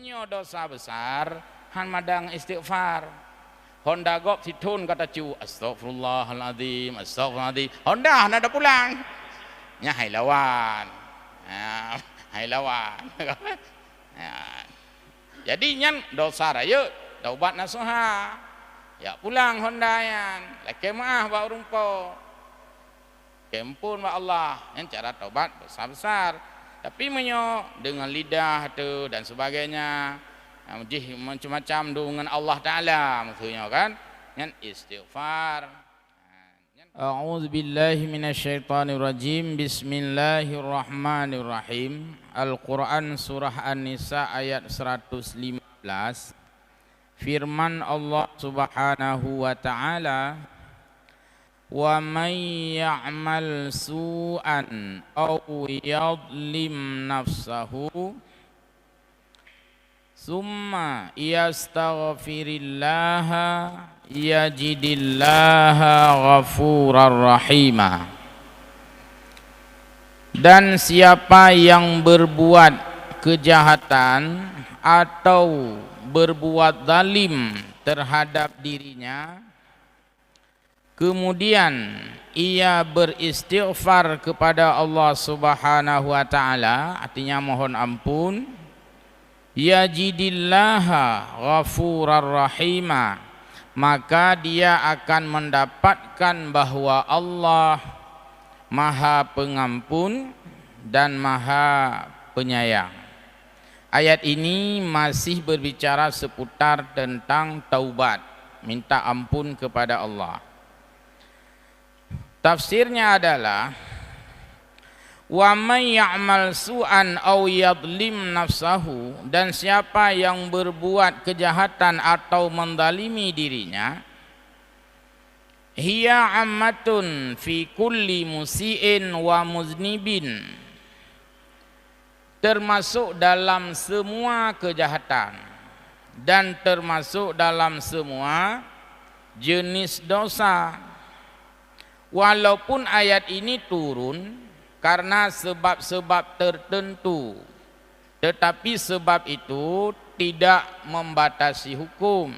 menyo dosa besar han madang istighfar. Honda gop situn kata cu astagfirullahaladzim astagfirullahaladzim. Honda nada pulang. Nya hai lawan. Hai lawan. Jadi nyan dosa raya taubat nasuha. Ya pulang Honda yan. Laki maaf ba urungpo. Kempun ba Allah. Yang cara taubat besar-besar. Tapi menyo dengan lidah tu dan sebagainya, macam-macam dengan Allah Taala maksudnya kan, yang istighfar. A'udzu billahi minasyaitonir rajim. Bismillahirrahmanirrahim. Al-Qur'an surah An-Nisa ayat 115. Firman Allah Subhanahu wa taala, wa may ya'mal su'an aw yadlim nafsahu summa yastaghfirillaha yajidillaha ghafurar rahima. Dan siapa yang berbuat kejahatan atau berbuat zalim terhadap dirinya, kemudian ia beristighfar kepada Allah Subhanahu wa taala, artinya mohon ampun, yajidillaha ghafurar rahima, maka dia akan mendapatkan bahwa Allah Maha Pengampun dan Maha Penyayang. Ayat ini masih berbicara seputar tentang taubat, minta ampun kepada Allah. Tafsirnya adalah wa may ya'mal su'an aw yadlim nafsahu, dan siapa yang berbuat kejahatan atau mendalimi dirinya, hiya ammatun fi kulli musiin wa muznibin, termasuk dalam semua kejahatan dan termasuk dalam semua jenis dosa. Walaupun ayat ini turun karena sebab-sebab tertentu, tetapi sebab itu tidak membatasi hukum.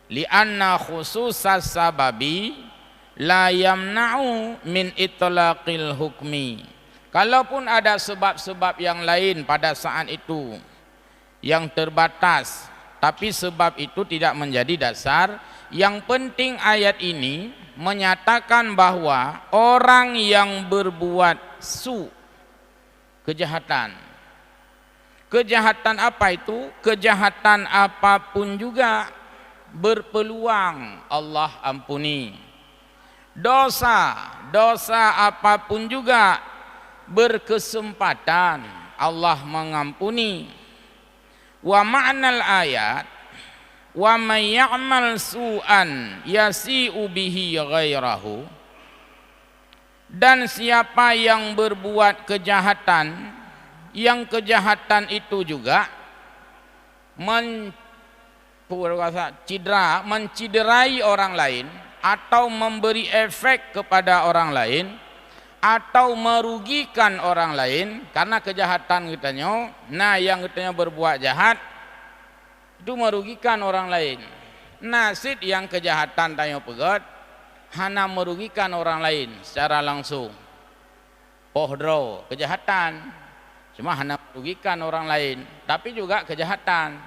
Li'anna khususas sababi la yamna'u min itlaqil hukmi. Kalaupun ada sebab-sebab yang lain pada saat itu yang terbatas, tapi sebab itu tidak menjadi dasar. Yang penting ayat ini menyatakan bahwa orang yang berbuat kejahatan. Kejahatan apa itu? Kejahatan apapun juga berpeluang Allah ampuni. Dosa apapun juga berkesempatan Allah mengampuni. Wa ma'nal ayat wa may ya'mal su'an yasi'u bihi ghairahu, dan siapa yang berbuat kejahatan, yang kejahatan itu juga menciderai orang lain atau memberi efek kepada orang lain atau merugikan orang lain karena kejahatan kitanya. Nah, yang kitanya berbuat jahat itu merugikan orang lain. Nasid yang kejahatan tanya pegat hana merugikan orang lain secara langsung. Pohdro kejahatan cuma hana merugikan orang lain, tapi juga kejahatan.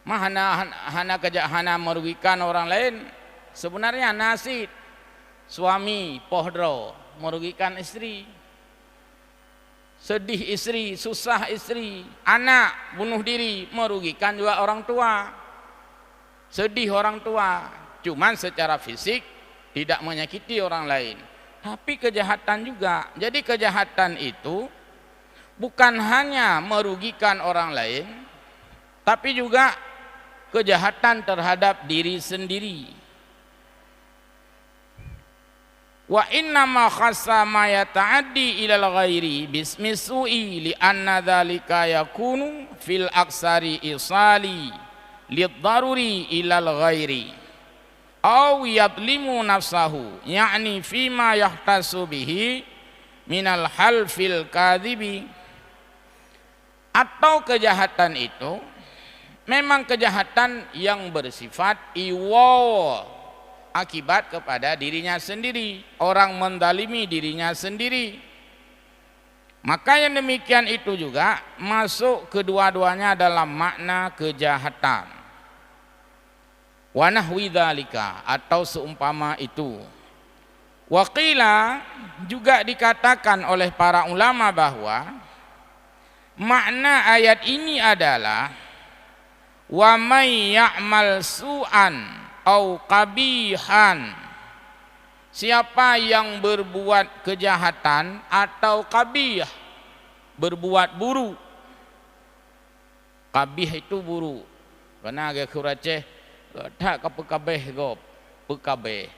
Hana merugikan orang lain sebenarnya nasid. Suami pohdro merugikan istri, sedih istri, susah istri, anak bunuh diri, merugikan juga orang tua, sedih orang tua, cuman secara fisik tidak menyakiti orang lain, tapi kejahatan juga. Jadi kejahatan itu bukan hanya merugikan orang lain, tapi juga kejahatan terhadap diri sendiri. Wa inna ma khassa ma yata'addi ilal ghairi bismi su'i li anna dhalika yakunu fil aksari isali liddaruri ilal ghairi aw yadlimu nafsahu, yakni fima yahtasu bihi minal halfil kadhibi. atau kejahatan itu memang kejahatan yang bersifat iwa, akibat kepada dirinya sendiri, orang mendalimi dirinya sendiri. Maka yang demikian itu juga masuk kedua-duanya dalam makna kejahatan. Wa nahwi dzalika, atau seumpama itu. Waqila, juga dikatakan oleh para ulama bahwa makna ayat ini adalah wa may ya'mal su'an au qabihan, siapa yang berbuat kejahatan atau qabih, berbuat buruk. Qabih itu buruk. Karena agak kuraceh tak ke pekabeh gop, pekabeh,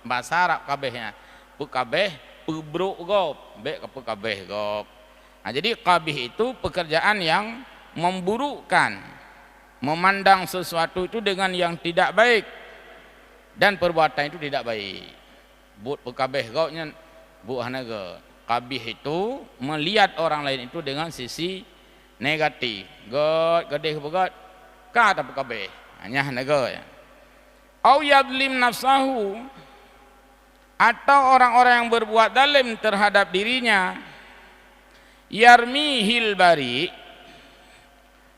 bahasa Arab kabehnya, pekabeh, pebruk gop, be ke pekabeh gop. Nah, jadi qabih itu pekerjaan yang memburukkan, memandang sesuatu itu dengan yang tidak baik, dan perbuatan itu tidak baik. But pekabeh gopnya bu hanaga. Qabih itu melihat orang lain itu dengan sisi negatif. God gede begot kata pekabeh. Hanya hanaga ya. Au yadlim nafsahu, atau orang-orang yang berbuat zalim terhadap dirinya, yarmihil bari,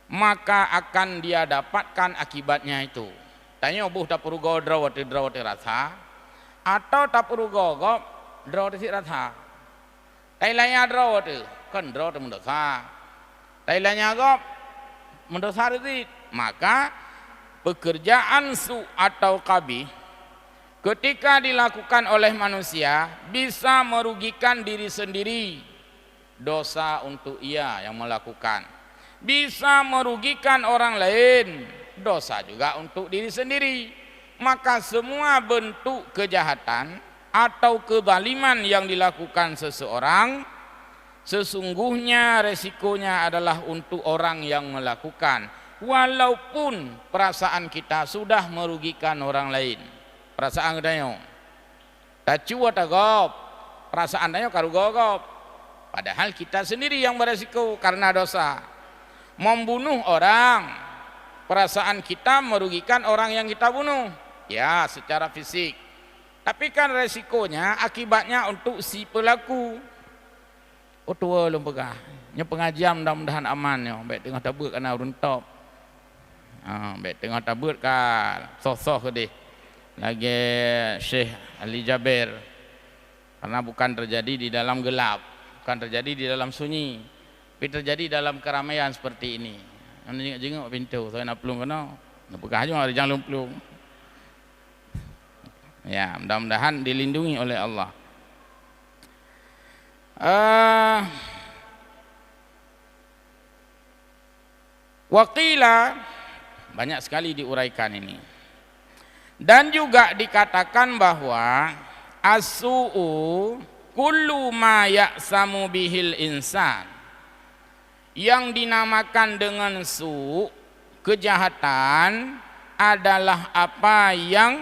maka akan dia dapatkan akibatnya itu. Tanya buh tak perlu go drawati rasa, atau tak perlu go drawati rasa. Tailanya drawati kan drawati mendosa. Tailanya go mendosa itu, maka pekerjaan su atau qabih ketika dilakukan oleh manusia bisa merugikan diri sendiri, dosa untuk ia yang melakukan, bisa merugikan orang lain, dosa juga untuk diri sendiri. Maka semua bentuk kejahatan atau kezaliman yang dilakukan seseorang, sesungguhnya resikonya adalah untuk orang yang melakukan, walaupun perasaan kita sudah merugikan orang lain. Perasaan kita tacu atagop, perasaan kita karugogop, padahal kita sendiri yang beresiko karena dosa. Membunuh orang, perasaan kita merugikan orang yang kita bunuh, ya secara fisik, tapi kan resikonya, akibatnya untuk si pelaku. Oh tua belum pegah, nya pengajian mudah-mudahan aman ya, baik tengah tabut kana runtop. Baik tengah tabut kan soh-soh deh lagi Syekh Ali Jaber, karena bukan terjadi di dalam gelap, bukan terjadi di dalam sunyi, tapi terjadi dalam keramaian seperti ini. Anu jengok pintu, saya nak pelung kena, nak pegah aja ada jangan lumplung. Ya, mudah-mudahan dilindungi oleh Allah. Waqila, banyak sekali diuraikan ini. Dan juga dikatakan bahwa as-su'u kullu ma ya'samu bihil insan, yang dinamakan dengan su', kejahatan, adalah apa yang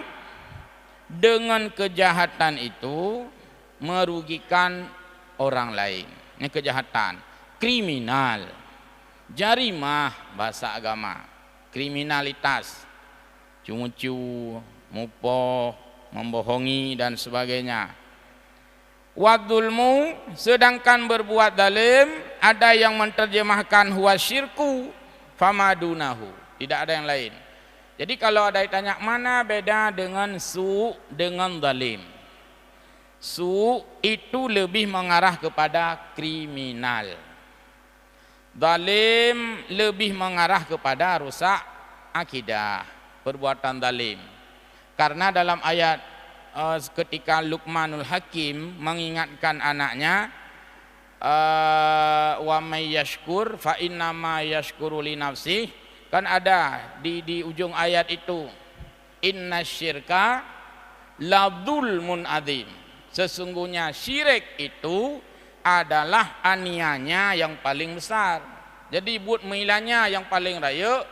dengan kejahatan itu merugikan orang lain. Ini kejahatan, kriminal, jarimah bahasa agama, kriminalitas, cumucu, mupoh, membohongi dan sebagainya. Wadulmu, sedangkan berbuat zalim, ada yang menerjemahkan huwa syirku famadunahu, tidak ada yang lain. Jadi kalau ada yang tanya mana beda dengan su dengan zalim, su itu lebih mengarah kepada kriminal, zalim lebih mengarah kepada rusak akidah, perbuatan zalim. Karena dalam ayat ketika Luqmanul Hakim mengingatkan anaknya, wa may yashkur fa innama yashkuru li nafsih, kan ada di ujung ayat itu, innasyirka ladzulmun adzim, sesungguhnya syirik itu adalah aniaya yang paling besar. Jadi buat meilanya yang paling raya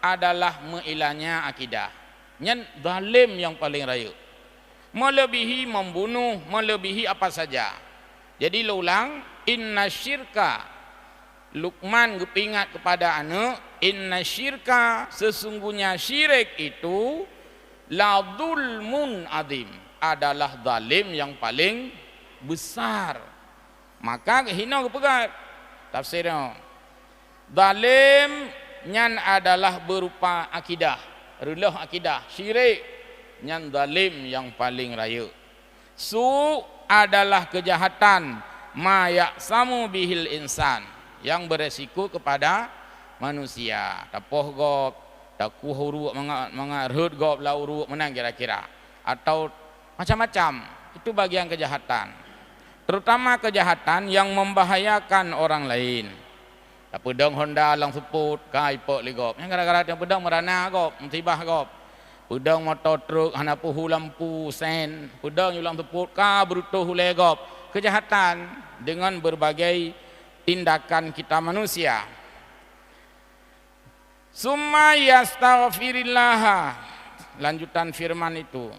adalah meilanya akidah. Nyen zalim yang paling raya, melebihi membunuh, melebihi apa saja. Jadi ulang, inna syirka, Luqman gepingat kepada anak, inna syirka, sesungguhnya syirik itu la dzulmun adzim, adalah zalim yang paling besar. Maka hina kepegat tafsirnya. Zalim nyan adalah berupa akidah, relah akidah. Syirik nyan zalim yang paling raya. Su adalah kejahatan, ma ya'samu bihil insan, yang beresiko kepada manusia. Tapoh gop, takuh huruk mengarut gop lau huruk menang kira-kira, atau macam-macam. Itu bagian kejahatan, terutama kejahatan yang membahayakan orang lain. Pedang Honda lang seput kai pok li gop, yang gara-gara yang pedang merana gop, musibah gop. Pedang motor truk hana puhu lampu sen, pedang ulang seput ka berutuh le gop. Kejahatan dengan berbagai tindakan kita manusia. Summa yastaghfirillah, lanjutan firman itu.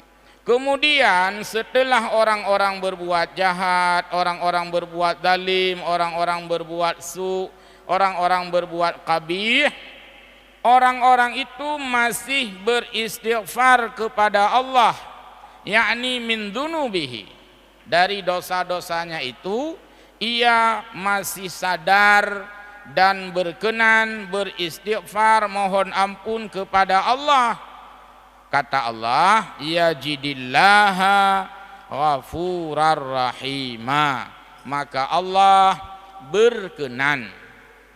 Kemudian setelah orang-orang berbuat jahat, orang-orang berbuat zalim, orang-orang berbuat su, orang-orang berbuat qabih, orang-orang itu masih beristighfar kepada Allah, yakni min dzunubihi, dari dosa-dosanya itu ia masih sadar dan berkenan beristighfar, mohon ampun kepada Allah. Kata Allah, yajidillaha ghafurar rahima, maka Allah berkenan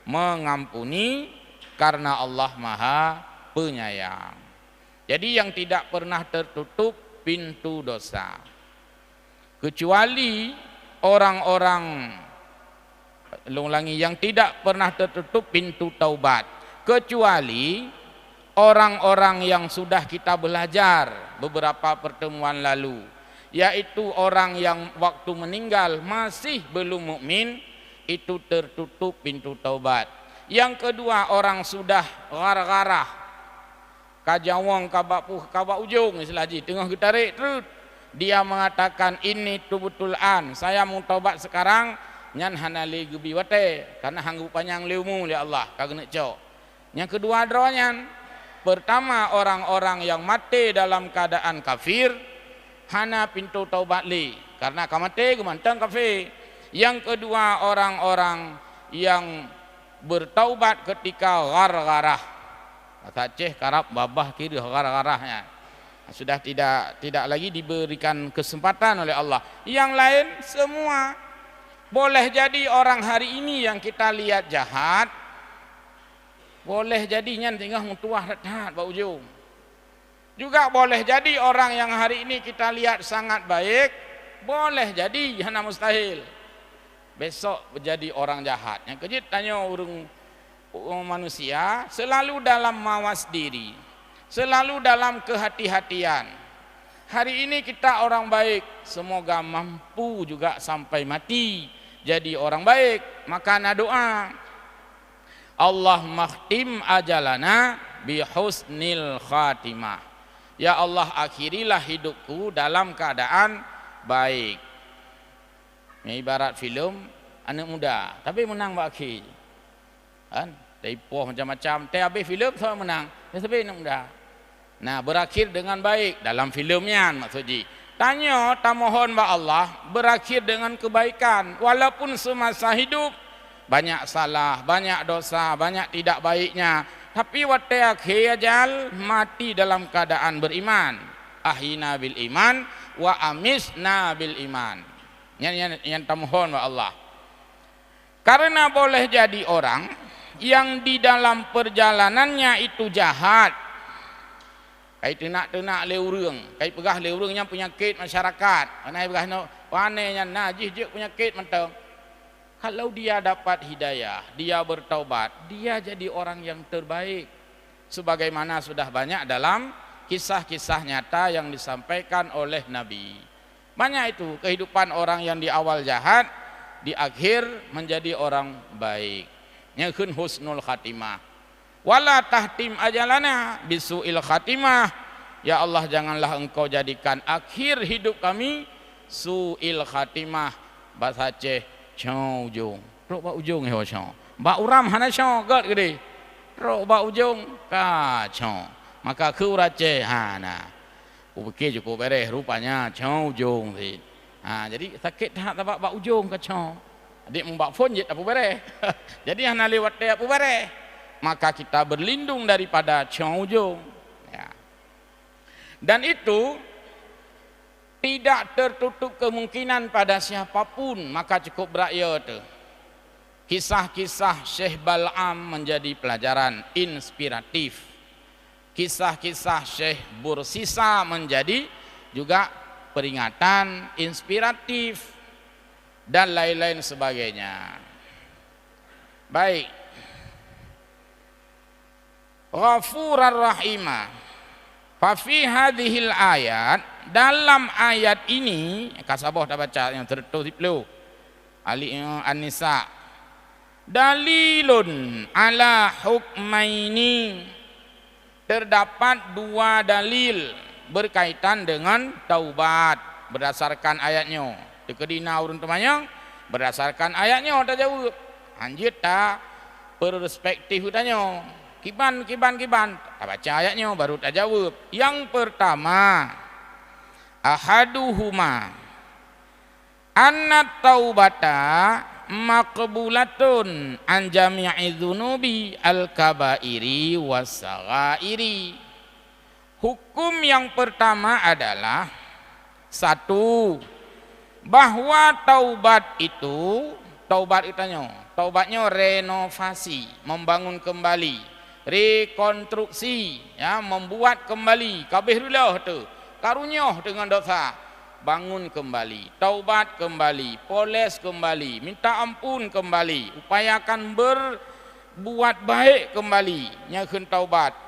mengampuni karena Allah Maha Penyayang. Jadi yang tidak pernah tertutup pintu dosa, kecuali orang-orang, ulangi, yang tidak pernah tertutup pintu taubat, kecuali orang-orang yang sudah kita belajar beberapa pertemuan lalu, yaitu orang yang waktu meninggal masih belum mukmin, itu tertutup pintu taubat. Yang kedua, orang sudah garah-garah kajawang kabak ujung istilah ji, tengah getarik terus dia mengatakan ini tubutulan, saya mau taubat sekarang, nyan hanali gebi wate karena hanggu panjang leumu ya Allah kagena cok. Yang kedua dronya, pertama orang-orang yang mati dalam keadaan kafir hana pintu taubat li karena kamate gemantang kafir. Yang kedua orang-orang yang bertaubat ketika gar-garah, kata Aceh karab babah kiri gar-garahnya, sudah tidak lagi diberikan kesempatan oleh Allah. Yang lain semua boleh jadi orang hari ini yang kita lihat jahat, boleh jadinya tinggal mutuah rehat bau ujung. Juga boleh jadi orang yang hari ini kita lihat sangat baik, boleh jadi hana mustahil besok menjadi orang jahat. Yang kejut tanya urung manusia selalu dalam mawas diri, selalu dalam kehati-hatian. Hari ini kita orang baik, semoga mampu juga sampai mati jadi orang baik. Maka na doa, Allah makhtim ajalana bihusnil khatimah, ya Allah akhirilah hidupku dalam keadaan baik. Ini ibarat film anak muda tapi menang baki kan, taipoh macam-macam, habis film sama menang tapi anak muda. Nah, berakhir dengan baik dalam filmnya maksudnya. Tanya tamohon ba Allah berakhir dengan kebaikan, walaupun semasa hidup banyak salah, banyak dosa, banyak tidak baiknya, tapi wate akhir ajal mati dalam keadaan beriman. Ahina bil iman wa amisna bil iman. Yang tamohon ba Allah. Karena boleh jadi orang yang di dalam perjalanannya itu jahat, kai tenak leurung, kai pegah leurungnya penyakit masyarakat, anai pegah no panenya najis je penyakit mentang. Kalau dia dapat hidayah, dia bertaubat, dia jadi orang yang terbaik, sebagaimana sudah banyak dalam kisah-kisah nyata yang disampaikan oleh Nabi. Banyak itu kehidupan orang yang di awal jahat, di akhir menjadi orang baik. Nyeun husnul khatimah. Wala tahtim ajalana bisuil khatimah, ya Allah janganlah engkau jadikan akhir hidup kami suil khatimah. Bahasa Aceh cong ujung, rok ba ujung he cong Ba uram hana syo gat gede. Ro ba ujung kacau. Maka ke urace hana. Fikir cukup beres rupanya cau ujung si. Jadi sakit tak ba ujung kacau. Adik membak phone je apa beres. Jadi hana lewat dia apa beres. Maka kita berlindung daripada cau ujung. Ya. Dan itu tidak tertutup kemungkinan pada siapapun, maka cukup berakhir tu. Kisah-kisah Syekh Bal'am menjadi pelajaran inspiratif. Kisah-kisah Syekh Bursisa menjadi juga peringatan inspiratif dan lain-lain sebagainya. Baik. Ghafurar Rahimah. Fa fi hadhil ayat, dalam ayat ini kasabah dah baca yang tertulis dulu. Ali An-Nisa. Dalilun ala hukmaini. Terdapat dua dalil berkaitan dengan taubat berdasarkan ayatnya. Dekedina urun temanya berdasarkan ayatnya tak jawab. Anjir tak perspektif tanya. Kiban. Tak baca ayatnya baru tak jawab. Yang pertama, ahaduhuma anna taubata maqbulatun an jami'i dzunubi al-kabairi was-saghairi. Hukum yang pertama adalah satu, bahwa taubat itu taubatnya renovasi, membangun kembali, rekonstruksi, ya, membuat kembali. Kabeh dulu tu karunia dengan dosa, bangun kembali, taubat kembali, poles kembali, minta ampun kembali, upayakan berbuat baik kembali, nyakeun taubat.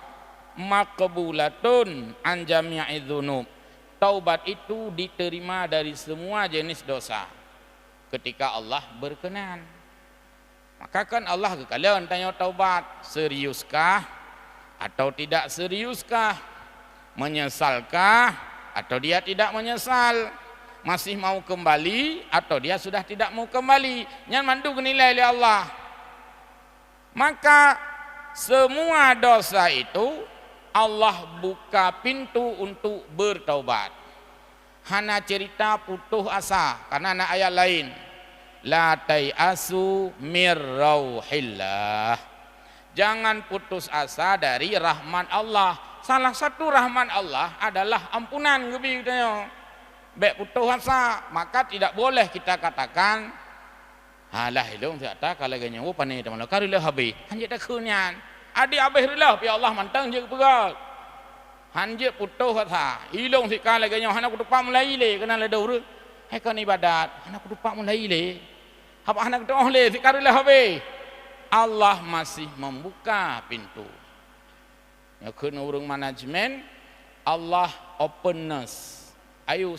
Maqbulatun an jami'i dzunub. Taubat itu diterima dari semua jenis dosa ketika Allah berkenan. Maka kan Allah kekalian tanya taubat, seriuskah atau tidak seriuskah? Menyesalkah atau dia tidak menyesal? Masih mau kembali atau dia sudah tidak mau kembali? Yang mandu nilai oleh Allah. Maka semua dosa itu Allah buka pintu untuk bertaubat. Hana cerita putus asa karena ada ayat lain. La tai'asu mir rauhillah. Jangan putus asa dari rahmat Allah. Salah satu rahmat Allah adalah ampunan gebi katanya. Baik putus asa, maka tidak boleh kita katakan halah hilung tak tak kalau ganya oh pandai teman kau rileh habis. Hanjit tak kunyan. Adi habis rileh pi Allah mantang je pegal. Hanjit putus asa. Hilung si kalau ganya hana kutupak mulai le kena le dur. Hai kan ibadat, hana kutupak mulai le. Apa hana kutupak le si kau rileh habis. Allah masih membuka pintu. Ya kena urang manajemen Allah openness. Ayo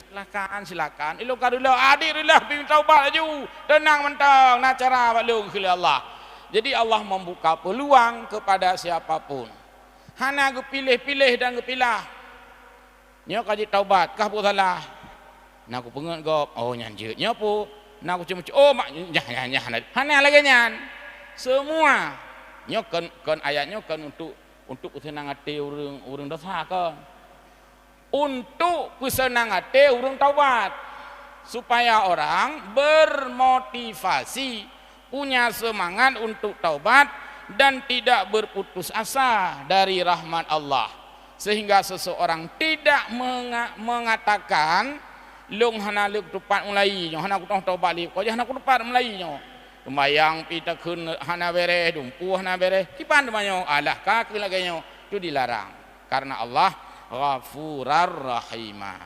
silakan. Ilo kadulah adirilah ping taubat aju. Tenang mentang nak cara balung ke Allah. Jadi Allah membuka peluang kepada siapapun. Hana ge pilih-pilih dan ge pilah. Nyo kaji taubat kah bu salah. Nak ku pengen gop. Oh nyanjeut nya pu. Nak ku cuma oh mak nyah. Hana lagi nyan. Semua nyo kan ayatnya kan untuk senang hati urang dosa kan. Untuk kesenang hati urang taubat supaya orang bermotivasi, punya semangat untuk taubat dan tidak berputus asa dari rahmat Allah, sehingga seseorang tidak mengatakan long hana lek tepat mulai nyo hana kutong taubat li ko hana kutepat mulai nyo sembayang pita keun hana beres dumpu hana beres kipan demanyo alah ka kelaganya itu dilarang karena Allah Ghafurar Rahimah.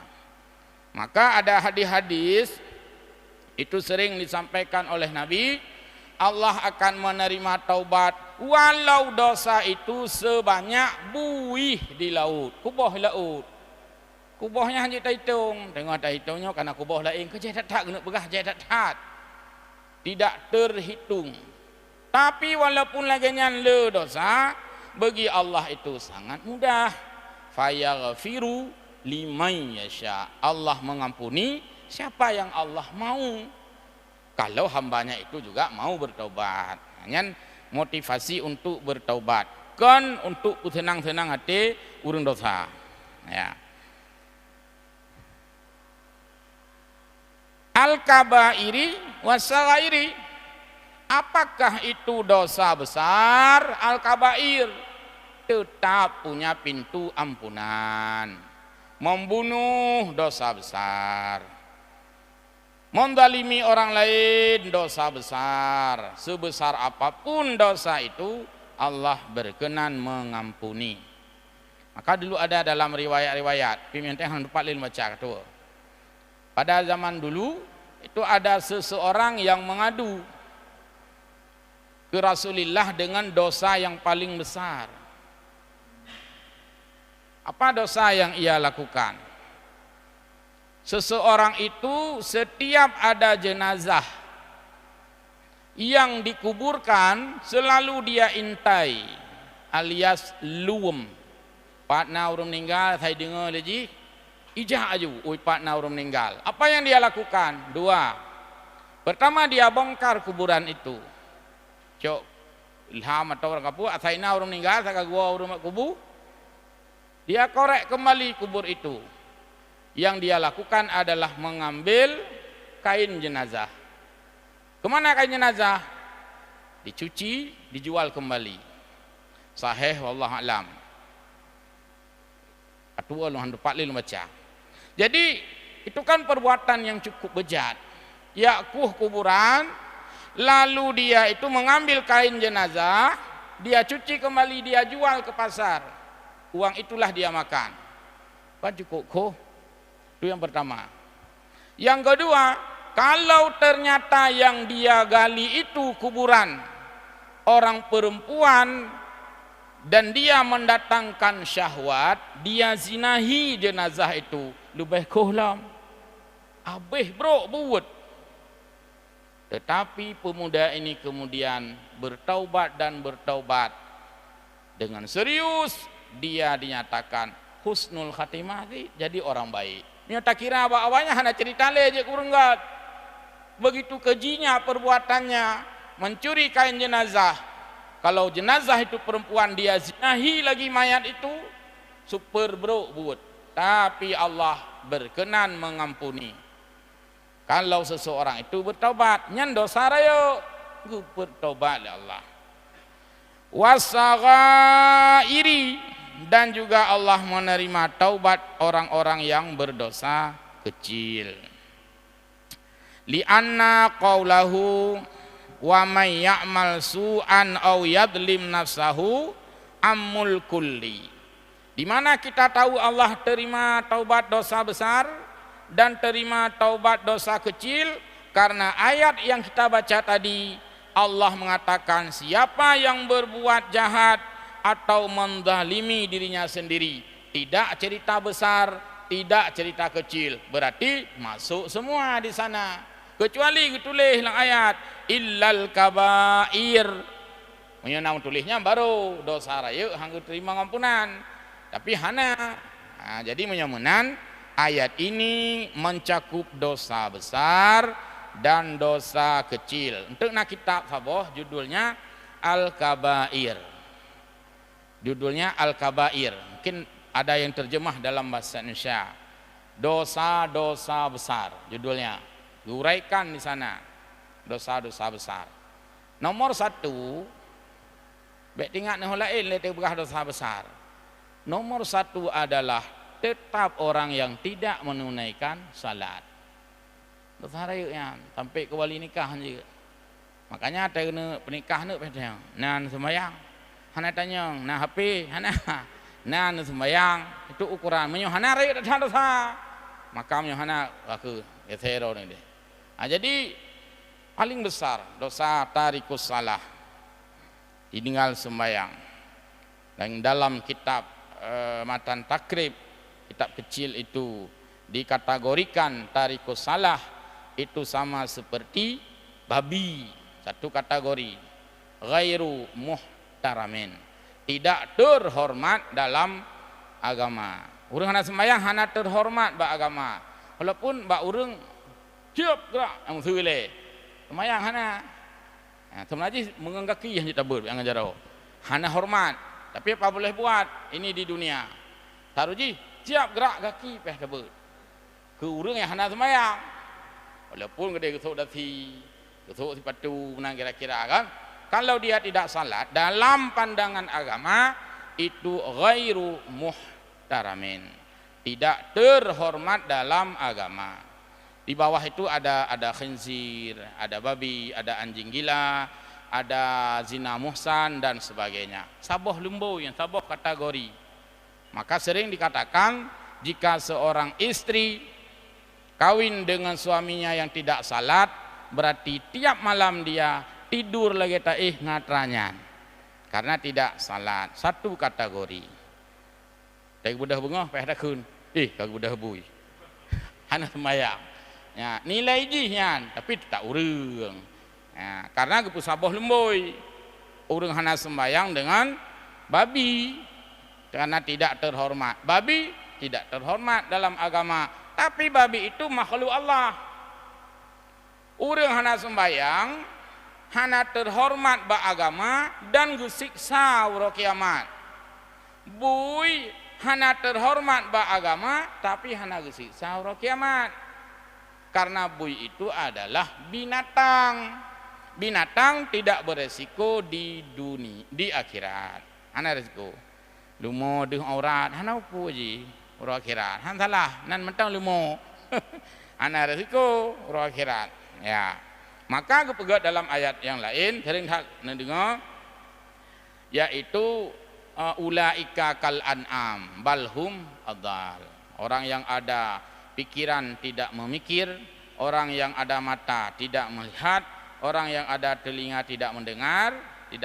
Maka ada hadis-hadis itu sering disampaikan oleh Nabi, Allah akan menerima taubat walau dosa itu sebanyak buih di laut, kubah laut. Kubahnya hanya tak hitung, tengok tak hitungnya karena kubah lain kerja tak kena pegah je tak. Tidak terhitung. Tapi walaupun lagi le dosa, bagi Allah itu sangat mudah. Fayaghfiru liman yasha. Allah mengampuni siapa yang Allah mau. Kalau hambanya itu juga mau bertobat. Hanya motivasi untuk bertaubat. Kan untuk tenang-tenang hati urang dosa. Ya. Al-kabairi wasaghairi. Apakah itu dosa besar? Al-kabair tetap punya pintu ampunan. Membunuh dosa besar. Mendalimi orang lain dosa besar. Sebesar apapun dosa itu Allah berkenan mengampuni. Maka dulu ada dalam riwayat-riwayat pimintah yang dapat lil baca tu. Pada zaman dulu itu ada seseorang yang mengadu ke Rasulullah dengan dosa yang paling besar. Apa dosa yang ia lakukan? Seseorang itu setiap ada jenazah yang dikuburkan selalu dia intai alias luwem. Partner orang meninggal saya dengar lagi ijah aju, oi partner orang meninggal. Apa yang dia lakukan? Dua. Pertama dia bongkar kuburan itu. Cok ilham atau orang kapur, asaina orang meninggal, saya gua orang kubur. Dia korek kembali kubur itu. Yang dia lakukan adalah mengambil kain jenazah. Kemana kain jenazah? Dicuci, dijual kembali. Sahih wallahu alam. Atua lu handu paklil baca. Jadi itu kan perbuatan yang cukup bejat. Yakuh kuburan, lalu dia itu mengambil kain jenazah, dia cuci kembali, dia jual ke pasar. Uang itulah dia makan. Apa cukup kok? Itu yang pertama. Yang kedua, kalau ternyata yang dia gali itu kuburan orang perempuan dan dia mendatangkan syahwat, dia zinahi jenazah itu, lebih kohlam. Habis bro buat. Tetapi pemuda ini kemudian bertaubat dan bertaubat dengan serius, dia dinyatakan husnul khatimah, jadi orang baik. Dia tak kira awalnya hanya cerita leje kurunggat. Begitu kejinya perbuatannya, mencuri kain jenazah. Kalau jenazah itu perempuan, dia zinahi lagi mayat itu, super bro buat. Tapi Allah berkenan mengampuni. Kalau seseorang itu bertaubat, nyan dosa rayo, bertaubat ya Allah. Wasaghairi, dan juga Allah menerima taubat orang-orang yang berdosa kecil. Li'anna qawlahu wa may ya'mal su'an aw yadlim nafsahu ammul kulli. Di mana kita tahu Allah terima taubat dosa besar dan terima taubat dosa kecil? Karena ayat yang kita baca tadi, Allah mengatakan siapa yang berbuat jahat atau menzalimi dirinya sendiri, tidak cerita besar, tidak cerita kecil, berarti masuk semua di sana. Kecuali ditulis dalam ayat illal kabair. Menyenang tulisnya baru dosa raya hangga terima ampunan. Tapi hana. Nah, jadi menyemunan ayat ini mencakup dosa besar dan dosa kecil. Untuk nak kitab sabah judulnya Al-Kabair. Judulnya Al-Kabair. Mungkin ada yang terjemah dalam bahasa Indonesia. Dosa-dosa besar judulnya. Diuraikan di sana. Dosa-dosa besar. Nomor 1, baik tinggal noh lain le tegah dosa besar. Nomor 1 adalah tetap orang yang tidak menunaikan salat. Dosa rayunya sampai ke wali nikah juga. Makanya ada kena penikah nak pedang. Nan sembahyang. Hana tanya, nah HP, hana. Nan sembahyang, itu ukuran. Menyo hana rayu dah dosa. Maka menyo hana aku etero ni deh. Jadi paling besar dosa tarikus salah. Ditinggal sembahyang. Dan dalam kitab Matan Takrib, kitab kecil itu dikategorikan tarikus salah itu sama seperti babi, satu kategori. Ghairu muhtaramin, tidak terhormat dalam agama. Urang hana sembahyang hana terhormat ba agama. Walaupun ba urang siap gerak ang suwile. Sembahyang hana. Sebenarnya menganggaki yang kita ber yang ajar hana hormat, tapi apa boleh buat ini di dunia. Taruji siap gerak kaki peh tabur. Ke urang yang hana sembahyang. Walaupun gede ketuk dati, ketuk sipatu menang kira-kira kan. Kalau dia tidak salat dalam pandangan agama itu ghairu muhtaramin. Tidak terhormat dalam agama. Di bawah itu ada khinzir, ada babi, ada anjing gila, ada zina muhsan dan sebagainya. Saboh lembu yang saboh kategori. Maka sering dikatakan jika seorang istri kawin dengan suaminya yang tidak salat, berarti tiap malam dia tidur lagi taih ngatranyan karena tidak salat. Satu kategori. Dari budak bunga peh dakun. Kag budak bui. Hana sembahyang. Ya, nilai jihnya tapi tak urang. Ya, karena gepu saboh lemboi. Urang hana sembahyang dengan babi karena tidak terhormat. Babi tidak terhormat dalam agama, tapi babi itu makhluk Allah. Urang hana sembahyang, hana terhormat ba agama dan gesiksa uro kiamat. Bui hana terhormat ba agama tapi hana gesiksa uro kiamat. Karena bui itu adalah binatang. Binatang tidak beresiko di dunia, di akhirat. Hana resiko. Lumo deh aurat, hana upu ji, uro akhirat. Han salah, nan mentang lumo. Hana resiko uro akhirat. Ya. Maka kepegat dalam ayat yang lain sering dengar yaitu ulaika kal an'am balhum adal. Orang yang ada pikiran tidak memikir, orang yang ada mata tidak melihat, orang yang ada telinga tidak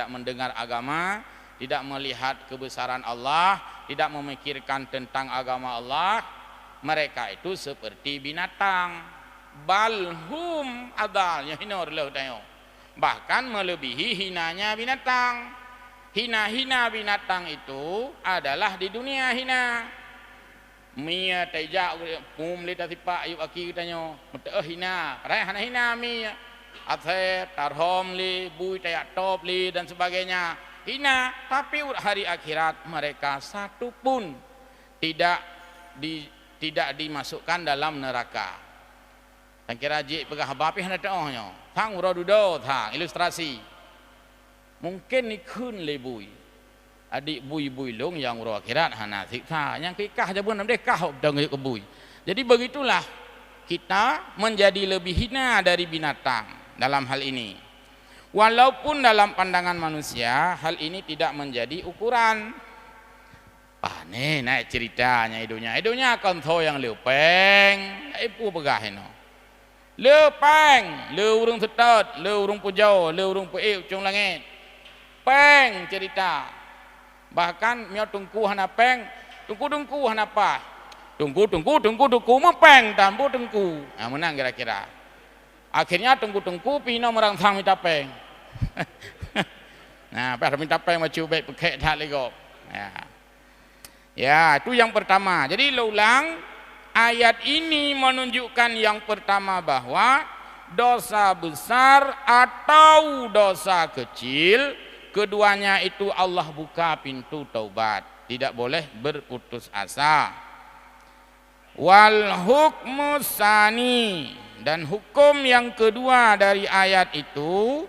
mendengar agama, tidak melihat kebesaran Allah, tidak memikirkan tentang agama Allah, mereka itu seperti binatang. Balhum adal, yang hina bahkan melebihi hinanya binatang. Hina-hina binatang itu adalah di dunia hina. Mia tajak pum li tasipa ayub aki katanya mete hina rai hana hina mia athe tarhom li bui tayak top li dan sebagainya hina, tapi hari akhirat mereka satu pun tidak dimasukkan dalam neraka. Dan kira ji pegah bapi hana taohnya thang urodudo thang ilustrasi mungkin nikun le bui adik bui-bui long yang uro akhirat hana siksa yang kikah jabun namde kah dang ke bui. Jadi begitulah kita menjadi lebih hina dari binatang dalam hal ini. Walaupun dalam pandangan manusia hal ini tidak menjadi ukuran. Nih naik ceritanya idunya konto yang lepeng, ibu begaheno. Lepeng, le urung setot, le urung pujau, le urung pueu cung langit. Peng cerita. Bahkan mio tungku hana peng, tungku hana pa. Tungku mempeng tampu tungku. Nah, menang kira-kira. Akhirnya tungku pino merangsang minta peng. Nah, pas minta peng macu baik pakai tak lego. Ya, itu yang pertama. Jadi ulang ayat ini menunjukkan yang pertama bahwa dosa besar atau dosa kecil keduanya itu Allah buka pintu taubat, tidak boleh berputus asa. Wal hukmu sani, dan hukum yang kedua dari ayat itu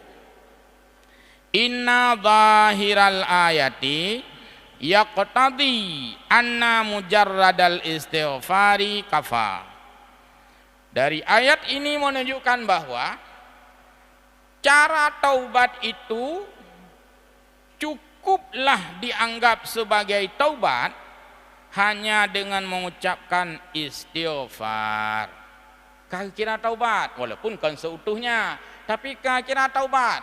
inna zahiral ayati yaqtadi anna mujarradal istighfari kafa. Dari ayat ini menunjukkan bahwa cara taubat itu cukuplah dianggap sebagai taubat hanya dengan mengucapkan istighfar. Kira taubat walaupun kan seutuhnya, tapi kira taubat.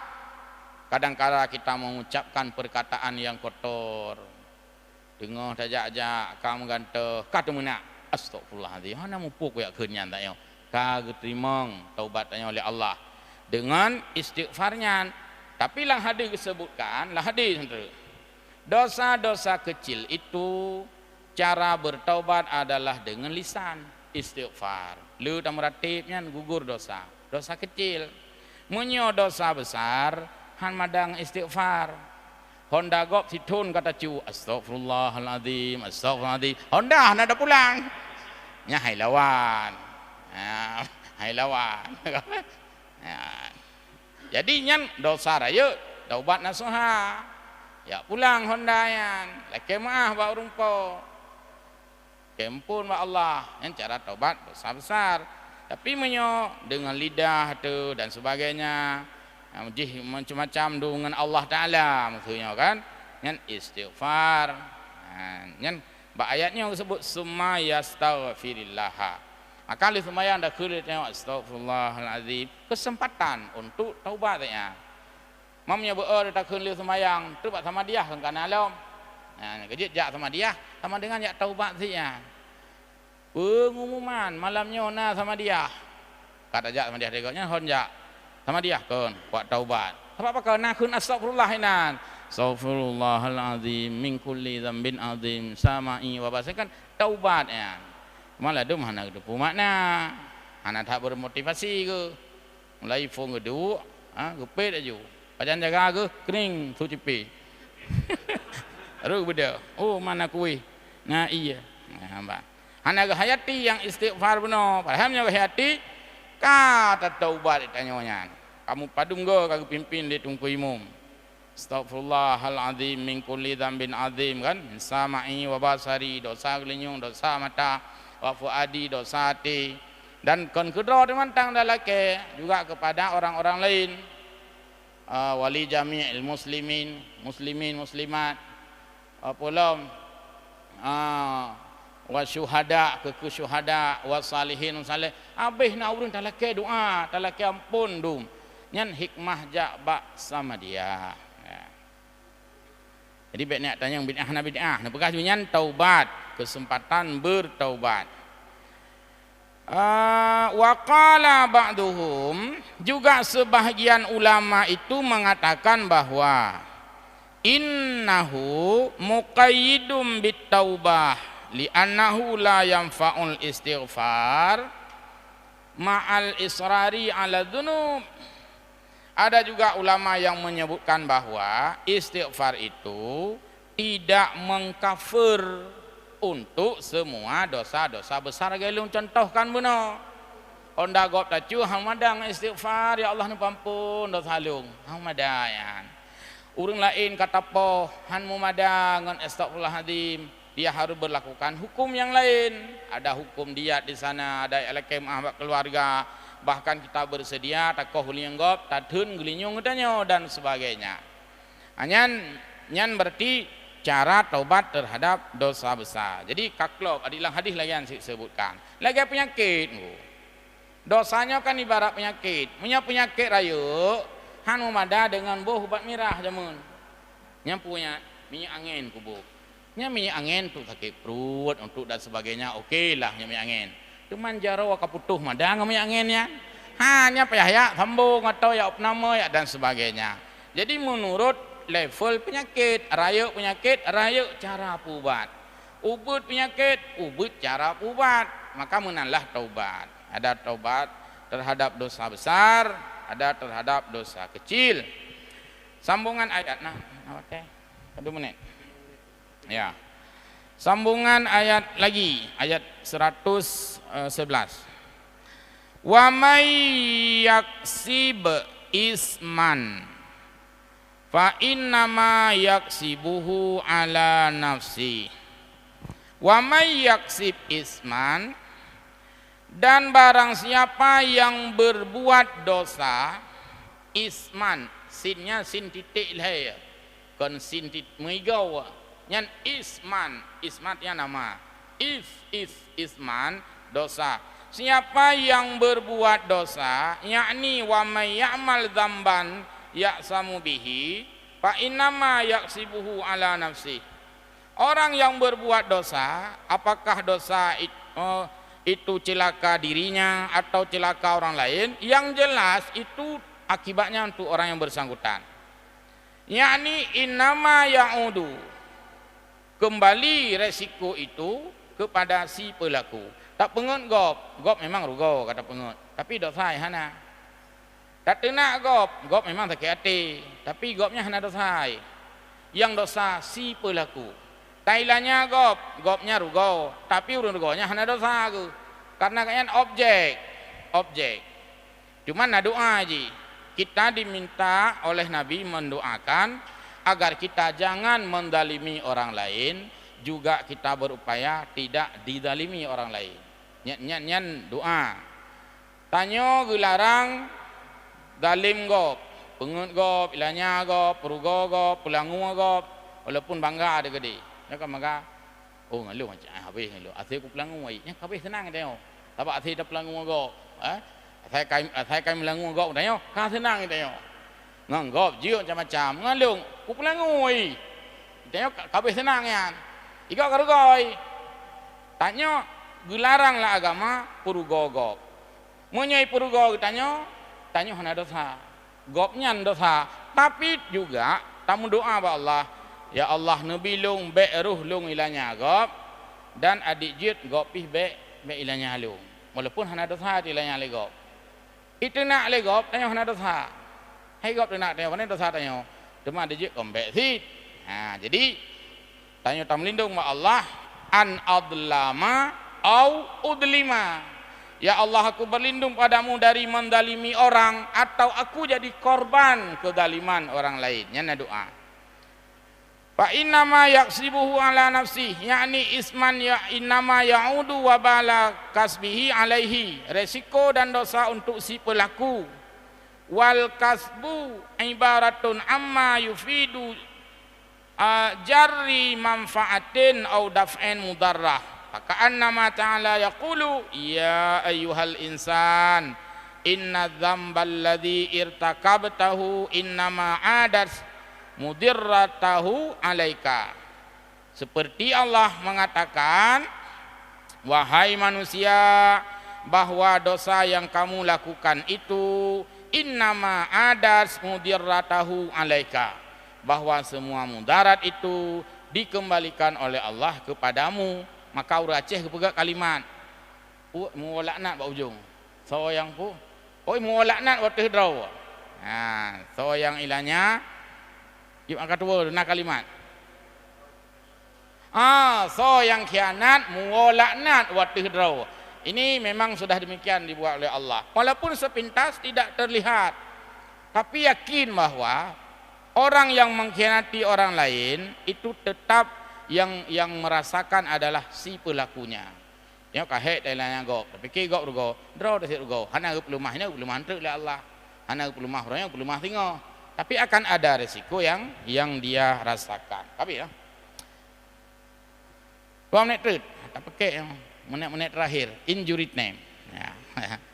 Kadang-kala kita mengucapkan perkataan yang kotor. Dengar tajak-jak kamu ganteng, kata mena astagfirullahaladzim. Hana mupuk ya kenyan tak yo. Kagak terimong taubatnya oleh Allah dengan istighfarnya. Tapi lang hadis disebutkan, lah hadis dosa-dosa kecil itu cara bertaubat adalah dengan lisan istighfar. Lu tak meratibnya gugur dosa kecil. Munyo dosa besar han madang istighfar. Honda gop situn kata cu astagfirullahaladzim, astagfirullahaladzim. Honda nak ada pulang. Nya hai lawan. Hai lawan. Jadi nyan dosa raya taubat nasuha. Ya pulang Honda yan. Laki maaf ba urungpo. Kempun ba Allah. Yang cara taubat dosa besar. Tapi menyo dengan lidah tu dan sebagainya. Macam-macam dengan Allah Ta'ala maksudnya kan. Yang istighfar. Yang ayatnya disebut summa yastaghfirillah. Maka li sembahyang dah kulit tengok astagfirullahalazim. Kesempatan untuk taubat ya. Mamnya beer tak kulit sembahyang tu buat sama dia kan kana alam. Kejit jak sama dia sama dengan jak taubat dia. Pengumuman malamnya na sama dia. Kata jak sama dia dekatnya hon jak sama dia kon buat taubat. Apa kena kun astagfirullah inan. Astaghfirullahalazim min kulli dzambin azim sama'i wa basakan taubat ya. Malah tu mana tu makna. Anak tak bermotivasi ke. Mulai phone ke duk, gepet aja. Pajan jaga ke kering tu cipi. Ru beda. Oh mana kuih. Nah iya. Hamba. Anak hayati yang istighfar benar. Pahamnya hayati kata taubat ditanyanya. Kamu padung go kagak pimpin di tungku imum. Astagfirullahalazim min kulli dzambin azim kan. Sama'i wa basari dosa gelinyung dosa mata wa fuadi dosa hati. Dan kon kedua dimantang dalake juga kepada orang-orang lain. Wali jami'il muslimin, muslimat. Apolom wa syuhada ke syuhada wa salihin salih. Habis nak urun dalake doa, dalake ampun dum. Nyan hikmah jak bak sama dia. Jadi baik nak tanya bid'ah. Nak bekas nyan taubat, kesempatan bertaubat. Wa qala ba'duhum, juga sebahagian ulama itu mengatakan bahwa innahu muqayyidum bitaubah li'annahu la yanfa'ul istighfar ma'al israri ala dzunub. Ada juga ulama yang menyebutkan bahwa istighfar itu tidak mengkafir untuk semua dosa-dosa besar. Gelung contohkan benar. Onda gop tacu hamadang istighfar ya Allah ni pampun dosa halung. Hamadayan. Urang lain kata po han mumadang ngan astagfirullahalazim. Dia harus berlakukan hukum yang lain. Ada hukum diat di sana, ada alakem ahbab keluarga. Bahkan kita bersedia takoh lianggop, tadun gelinyung katanya dan sebagainya. Nyan berarti cara taubat terhadap dosa besar. Jadi kaklop adilah hadis lagi yang disebutkan. Lagi penyakit. Dosanya kan ibarat penyakit. Punya penyakit raya, han memada dengan buah ubat mirah jamun. Nya punya minyak angin kubuk. Nya minyak angin tu sakit perut untuk dan sebagainya. Okeylah minyak angin. Cuman jaro kaputuh madang minyak anginnya. Hanya payah sambung atau ya opname ya dan sebagainya. Jadi menurut level penyakit, raya cara pubat. Ubud penyakit, ubud cara pubat. Maka menanlah taubat. Ada taubat terhadap dosa besar, ada terhadap dosa kecil. Sambungan ayat nah, oke. 2 menit. Ya. Sambungan ayat lagi, ayat 111. Wa may yaksib isman fa innama yaksibuhu ala nafsi. Wa may yaksib isman, dan barang siapa yang berbuat dosa, isman, sinnya sin titik lah, kon sin titik meigau. Nyan isman yang nama isman dosa. Siapa yang berbuat dosa, yakni wa may ya'mal dzamban ya'samu bihi fa innama yaksibuhu ala nafsi. Orang yang berbuat dosa, apakah dosa itu celaka dirinya atau celaka orang lain, yang jelas itu akibatnya untuk orang yang bersangkutan. Yakni innama ya'udu, kembali resiko itu kepada si pelaku. Tak pengut gop memang rugo kata pengut. Tapi dosa hana. Tak nak gop memang tak hati, tapi gopnya hana dosa. Yang dosa si pelaku. Thailandnya gopnya rugo, tapi urun rugonya hana dosa aku. Karena kayaknya objek. Cuman nak doa aja. Kita diminta oleh Nabi mendoakan agar kita jangan mendalimi orang lain, juga kita berupaya tidak didalimi orang lain. Nyan doa. Tanyo gelarang dalim pengut ilanya perugo pelangu walaupun bangga ada gede. Ya kan maka ngalu macam habis ngalu. Asal ku pelangu ai. Nya habis senang tengok. Tapi asal dah pelangu saya kai melangu tanya, ka senang tengok. Nganggop jiu macam-macam. Ngalung ku pelangu ai. Tengok habis senang yan. Ika karugoi. Tanya gelaranglah agama purugo. Menyai purugo tanya hana dosa. Gopnya dosa. Tapi juga tamu doa ba Allah. Ya Allah nabi lung be ruh lung ilanya gop dan adik jit gopih be ilanya lung. Walaupun hana dosa ilanya le gop. Itu nak le gop tanya hana dosa. Hai gop nak tanya mana dosa tanya. Cuma adik jit kombe sit. Jadi tanya tam lindung ba Allah an adlama au udlima. Ya Allah aku berlindung padamu dari mendalimi orang atau aku jadi korban kedaliman orang lain. Nya doa. Fa innama yaksibuhu ala nafsi, yakni isman ya innama yaudu wa bala kasbihi alaihi. Resiko dan dosa untuk si pelaku. Wal kasbu ibaratun amma yufidu jarri manfaatin au daf'in mudarrah. Faka'annama ta'ala yaqulu ya ayyuhal insan inna dzambal ladzi irtakabtahu innama adas mudirratahu alaika. Seperti Allah mengatakan, wahai manusia, bahwa dosa yang kamu lakukan itu innama adas mudirratahu alaika, bahwa semua mudarat itu dikembalikan oleh Allah kepadamu. Maka urang Aceh kepegak kalimat mu laknat ba ujung so yang pu mu laknat wateh draw. So yang ilanya yuk angkat dua na kalimat so yang khianat mu laknat wateh draw. Ini memang sudah demikian dibuat oleh Allah, walaupun sepintas tidak terlihat, tapi yakin bahwa orang yang mengkhianati orang lain itu tetap yang merasakan adalah si pelakunya. Yang kahek dailanya gop, tapi ke gop rugo, draw dah rugo. Hana gop lumahnya hantu oleh Allah. Hana gop lumah orangnya gop lumah tingo. Tapi akan ada resiko yang dia rasakan. Tapi ya. 2 menit terakhir, tak pakai menit terakhir. Injury name. Ya.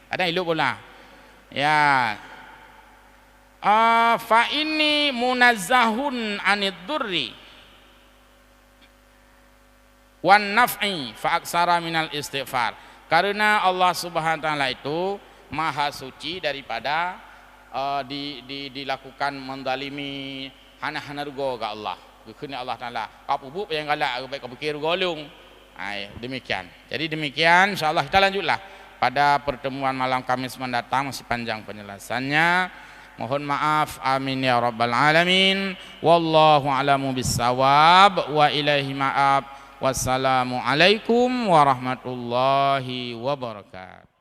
Ada ilu bola. Ya. Fa ini munazzahun anid durri wan naf'i fa aksara minal istighfar. Karena Allah Subhanahu wa taala itu maha suci daripada dilakukan mendalimi hana rugo ke Allah. Kena Allah taala kapubuk yang galak baik kapikir golong. Demikian. Jadi demikian, insyaallah kita lanjutlah pada pertemuan malam Kamis mendatang, masih panjang penjelasannya. Mohon maaf, amin ya rabbal alamin. Wallahu a'lamu bissawab wa ilaihi ma'ab. Wassalamualaikum warahmatullahi wabarakatuh.